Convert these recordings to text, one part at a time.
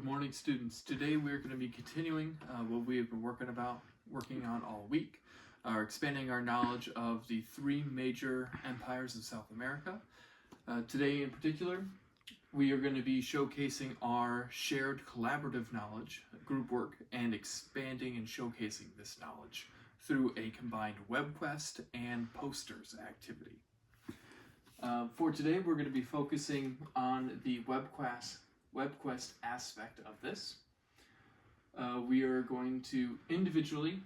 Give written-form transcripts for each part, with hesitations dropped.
Good morning, students. Today we're going to be continuing what we have been working on all week, expanding our knowledge of the three major empires of South America. Today in particular, we are going to be showcasing our shared collaborative knowledge, group work, and expanding and showcasing this knowledge through a combined web quest and posters activity. For today, we're going to be focusing on the web quest aspect of this. We are going to individually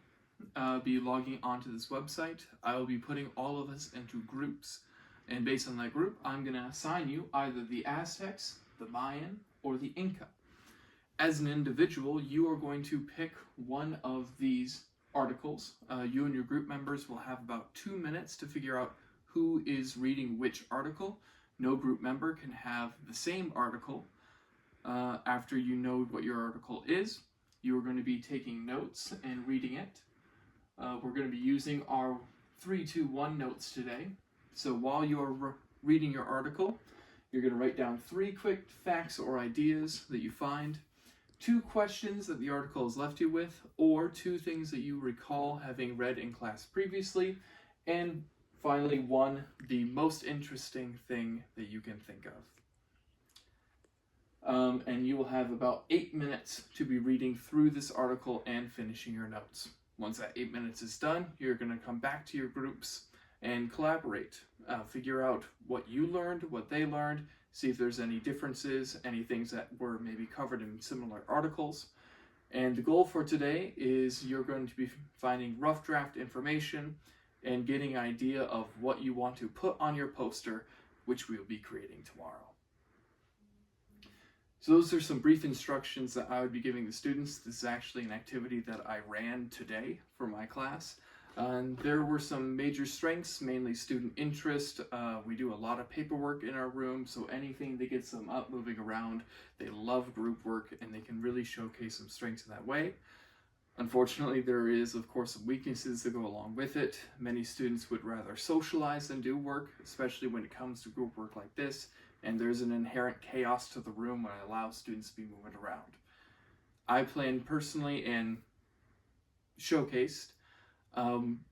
be logging onto this website. I will be putting all of us into groups, and based on that group, I'm going to assign you either the Aztecs, the Mayan, or the Inca. As an individual, you are going to pick one of these articles. You and your group members will have about 2 minutes to figure out who is reading which article. No group member can have the same article. After you know what your article is, you are going to be taking notes and reading it. We're going to be using our 3-2-1 notes today. So while you are reading your article, you're going to write down 3 quick facts or ideas that you find, 2 questions that the article has left you with, or 2 things that you recall having read in class previously, and finally the most interesting thing that you can think of. And you will have about 8 minutes to be reading through this article and finishing your notes. Once that 8 minutes is done, you're going to come back to your groups and collaborate. Figure out what you learned, what they learned, see if there's any differences, any things that were maybe covered in similar articles. And the goal for today is you're going to be finding rough draft information and getting an idea of what you want to put on your poster, which we will be creating tomorrow. So those are some brief instructions that I would be giving the students. This is actually an activity that I ran today for my class. And there were some major strengths, mainly student interest. We do a lot of paperwork in our room, so anything that gets them up, moving around, they love group work, and they can really showcase some strengths in that way. Unfortunately, there is, of course, some weaknesses that go along with it. Many students would rather socialize than do work, especially when it comes to group work like this, and there's an inherent chaos to the room when I allow students to be moving around. I plan personally and showcased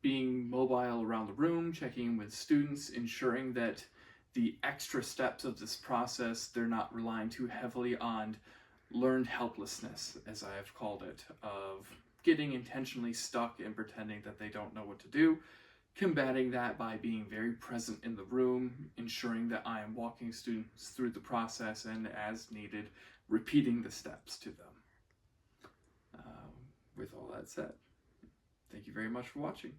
being mobile around the room, checking in with students, ensuring that the extra steps of this process, they're not relying too heavily on learned helplessness, as I have called it, of getting intentionally stuck and pretending that they don't know what to do, combating that by being very present in the room, ensuring that I am walking students through the process and, as needed, repeating the steps to them. With all that said, thank you very much for watching.